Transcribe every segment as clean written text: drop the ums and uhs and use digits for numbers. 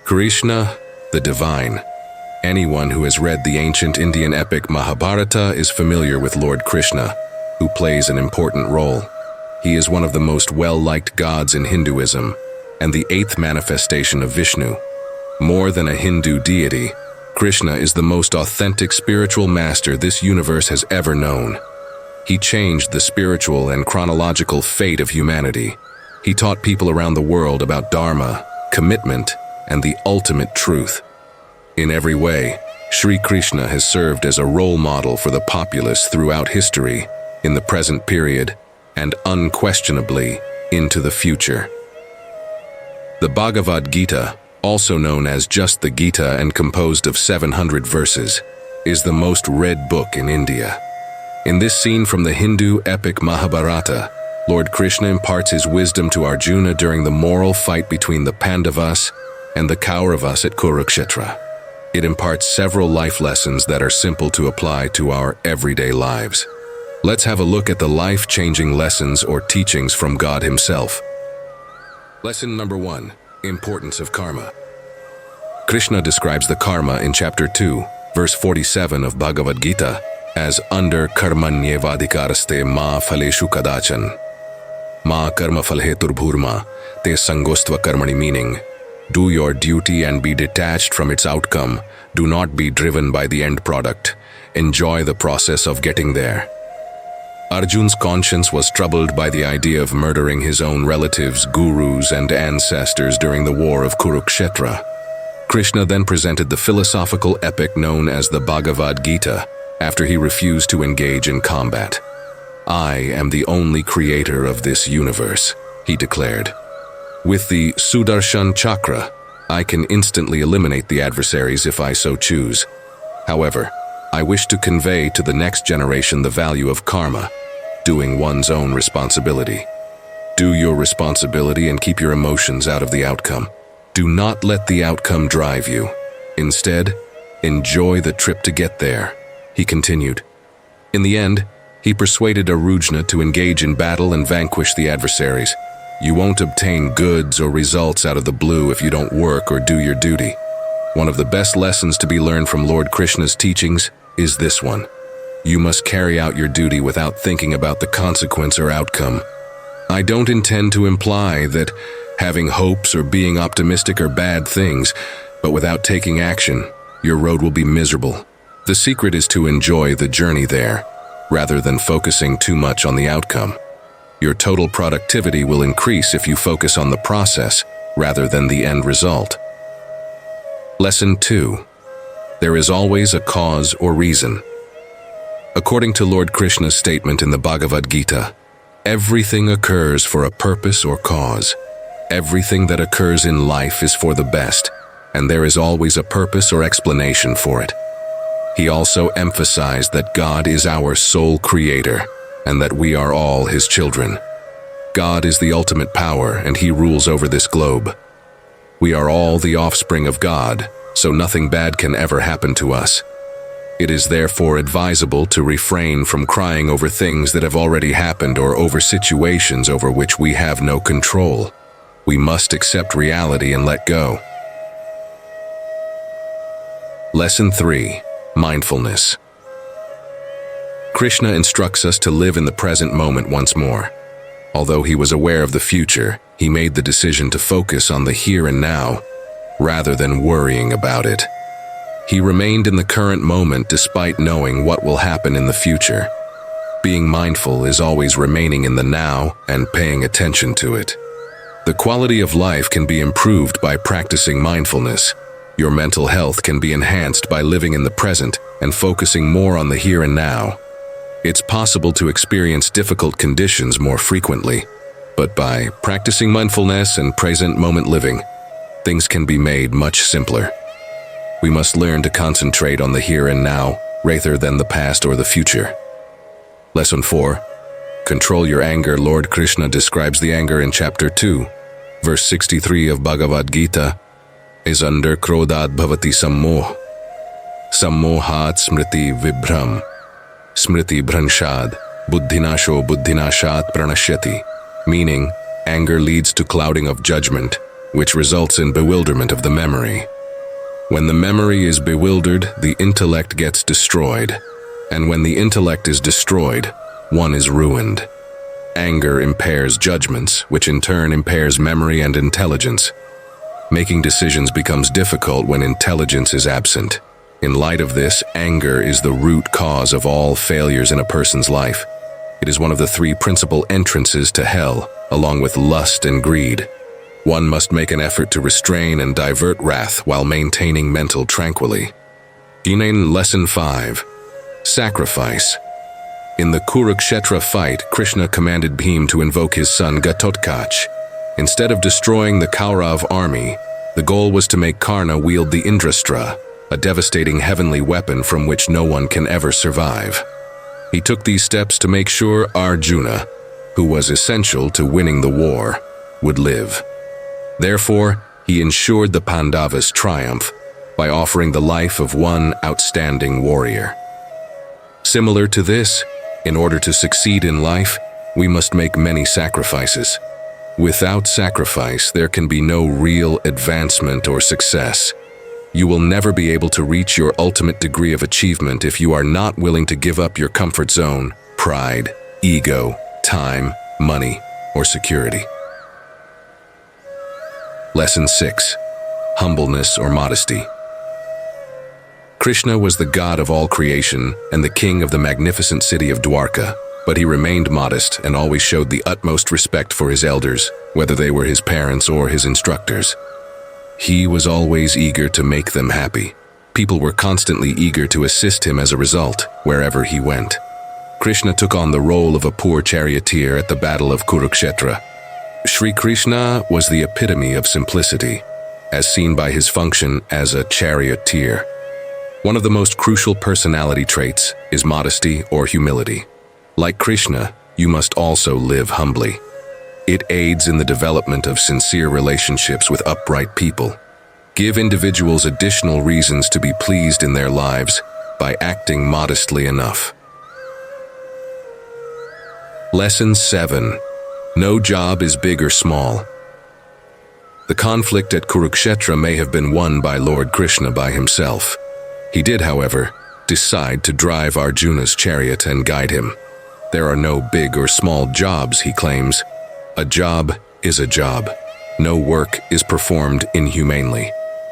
Krishna, the divine. Anyone who has read the ancient Indian epic Mahabharata is familiar with Lord Krishna, who plays an important role. He is one of the most well-liked gods in Hinduism, and the eighth manifestation of Vishnu. More than a Hindu deity, Krishna is the most authentic spiritual master this universe has ever known. He changed the spiritual and chronological fate of humanity. He taught people around the world about dharma, commitment, and the ultimate truth. In every way, Shri Krishna has served as a role model for the populace throughout history, in the present period, and unquestionably into the future. The Bhagavad Gita, also known as just the Gita and composed of 700 verses, is the most read book in India. In this scene from the Hindu epic Mahabharata, Lord Krishna imparts his wisdom to Arjuna during the moral fight between the Pandavas and the Kauravas at Kurukshetra. It imparts several life lessons that are simple to apply to our everyday lives. Let's have a look at the life-changing lessons or teachings from God himself. Lesson number 1. Importance of karma. Krishna describes the karma in chapter 2, verse 47 of Bhagavad Gita as under karmanyevadhikaraste ma phaleshu kadachan. Ma karma phalhetur bhurma te sangostva karmani, meaning, do your duty and be detached from its outcome. Do not be driven by the end product. Enjoy the process of getting there. Arjun's conscience was troubled by the idea of murdering his own relatives, gurus, and ancestors during the war of Kurukshetra. Krishna then presented the philosophical epic known as the Bhagavad Gita after he refused to engage in combat. I am the only creator of this universe, he declared. With the Sudarshan Chakra, I can instantly eliminate the adversaries if I so choose. However, I wish to convey to the next generation the value of karma, doing one's own responsibility. Do your responsibility and keep your emotions out of the outcome. Do not let the outcome drive you. Instead, enjoy the trip to get there, he continued. In the end, he persuaded Arjuna to engage in battle and vanquish the adversaries. You won't obtain goods or results out of the blue if you don't work or do your duty. One of the best lessons to be learned from Lord Krishna's teachings is this one. You must carry out your duty without thinking about the consequence or outcome. I don't intend to imply that having hopes or being optimistic are bad things, but without taking action, your road will be miserable. The secret is to enjoy the journey there, rather than focusing too much on the outcome. Your total productivity will increase if you focus on the process rather than the end result. Lesson 2. There is always a cause or reason. According to Lord Krishna's statement in the Bhagavad Gita, everything occurs for a purpose or cause. Everything that occurs in life is for the best, and there is always a purpose or explanation for it. He also emphasized that God is our sole creator, and that we are all his children. God is the ultimate power, and he rules over this globe. We are all the offspring of God, so nothing bad can ever happen to us. It is therefore advisable to refrain from crying over things that have already happened or over situations over which we have no control. We must accept reality and let go. Lesson 3. Mindfulness. Krishna instructs us to live in the present moment once more. Although he was aware of the future, he made the decision to focus on the here and now, rather than worrying about it. He remained in the current moment despite knowing what will happen in the future. Being mindful is always remaining in the now and paying attention to it. The quality of life can be improved by practicing mindfulness. Your mental health can be enhanced by living in the present and focusing more on the here and now. It's possible to experience difficult conditions more frequently, but by practicing mindfulness and present moment living, things can be made much simpler. We must learn to concentrate on the here and now rather than the past or the future. Lesson 4. Control your anger. Lord Krishna describes the anger in chapter 2, verse 63 of Bhagavad Gita, is under krodad bhavati sammoh. Sammohat smriti vibhram. Smriti Bhranshad, Buddhinasho Buddhinashat Pranashyati, meaning, anger leads to clouding of judgment, which results in bewilderment of the memory. When the memory is bewildered, the intellect gets destroyed, and when the intellect is destroyed, one is ruined. Anger impairs judgments, which in turn impairs memory and intelligence. Making decisions becomes difficult when intelligence is absent. In light of this, anger is the root cause of all failures in a person's life. It is one of the three principal entrances to hell, along with lust and greed. One must make an effort to restrain and divert wrath while maintaining mental tranquility. Lesson 5. Sacrifice. In the Kurukshetra fight, Krishna commanded Bhim to invoke his son Ghatotkacha. Instead of destroying the Kaurav army, the goal was to make Karna wield the Indrastra, a devastating heavenly weapon from which no one can ever survive. He took these steps to make sure Arjuna, who was essential to winning the war, would live. Therefore, he ensured the Pandavas' triumph by offering the life of one outstanding warrior. Similar to this, in order to succeed in life, we must make many sacrifices. Without sacrifice, there can be no real advancement or success. You will never be able to reach your ultimate degree of achievement if you are not willing to give up your comfort zone, pride, ego, time, money, or security. Lesson 6. Humbleness or modesty. Krishna was the god of all creation and the king of the magnificent city of Dwarka, but he remained modest and always showed the utmost respect for his elders, whether they were his parents or his instructors. He was always eager to make them happy. People were constantly eager to assist him as a result, wherever he went. Krishna took on the role of a poor charioteer at the Battle of Kurukshetra. Shri Krishna was the epitome of simplicity, as seen by his function as a charioteer. One of the most crucial personality traits is modesty or humility. Like Krishna, you must also live humbly. It aids in the development of sincere relationships with upright people. Give individuals additional reasons to be pleased in their lives by acting modestly enough. Lesson 7. No job is big or small. The conflict at Kurukshetra may have been won by Lord Krishna by himself. He did, however, decide to drive Arjuna's chariot and guide him. There are no big or small jobs, he claims. A job is a job. No work is performed inhumanely.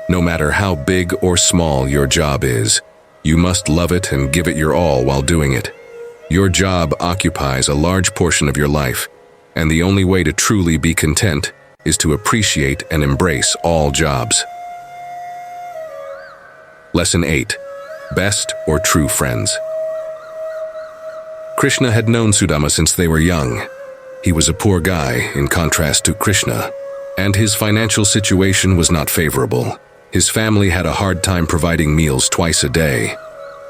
No matter how big or small your job is, you must love it and give it your all while doing it. Your job occupies a large portion of your life, and the only way to truly be content is to appreciate and embrace all jobs. Lesson 8. Best or true friends. Krishna had known Sudama since they were young. He was a poor guy, in contrast to Krishna, and his financial situation was not favorable. His family had a hard time providing meals twice a day.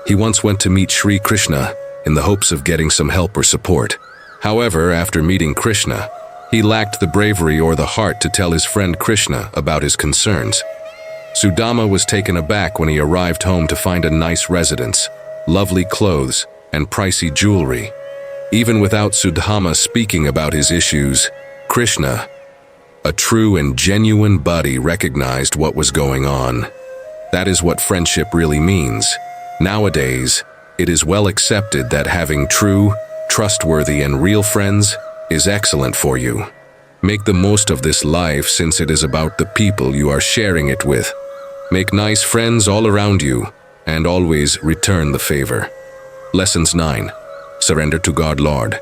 He once went to meet Shri Krishna in the hopes of getting some help or support. However, after meeting Krishna, he lacked the bravery or the heart to tell his friend Krishna about his concerns. Sudama was taken aback when he arrived home to find a nice residence, lovely clothes, and pricey jewelry. Even without Sudama speaking about his issues, Krishna, a true and genuine buddy, recognized what was going on. That is what friendship really means. Nowadays, it is well accepted that having true, trustworthy, and real friends is excellent for you. Make the most of this life since it is about the people you are sharing it with. Make nice friends all around you and always return the favor. Lessons 9. Surrender to God Lord.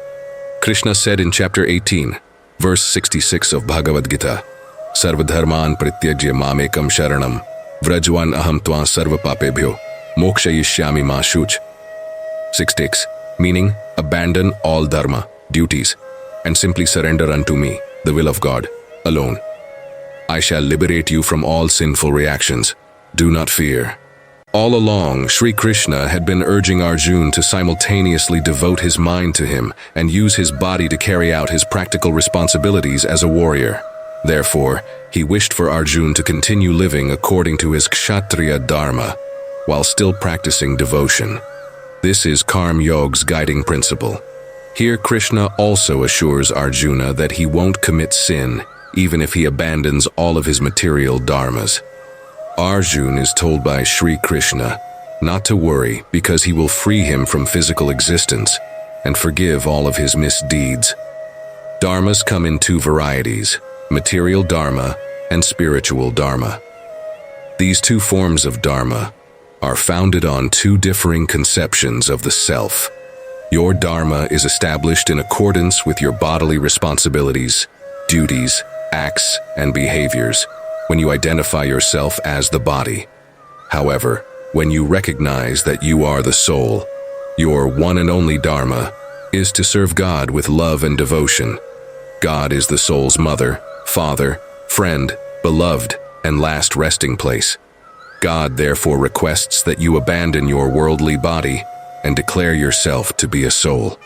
Krishna said in chapter 18, verse 66 of Bhagavad Gita, Sarvadharman pratyajya mamekam sharanam, vrajvan aham tva sarva papebhyo, mokshayishyami ma shuch. 6 meaning, abandon all dharma, duties, and simply surrender unto me, the will of God, alone. I shall liberate you from all sinful reactions. Do not fear. All along, Shri Krishna had been urging Arjuna to simultaneously devote his mind to him and use his body to carry out his practical responsibilities as a warrior. Therefore, he wished for Arjuna to continue living according to his Kshatriya Dharma, while still practicing devotion. This is Karma Yoga's guiding principle. Here Krishna also assures Arjuna that he won't commit sin even if he abandons all of his material dharmas. Arjuna is told by Shri Krishna not to worry because he will free him from physical existence and forgive all of his misdeeds. Dharmas come in two varieties, material dharma and spiritual dharma. These two forms of dharma are founded on two differing conceptions of the self. Your dharma is established in accordance with your bodily responsibilities, duties, acts, and behaviors when you identify yourself as the body. However, when you recognize that you are the soul, your one and only dharma is to serve God with love and devotion. God is the soul's mother, father, friend, beloved, and last resting place. God therefore requests that you abandon your worldly body and declare yourself to be a soul.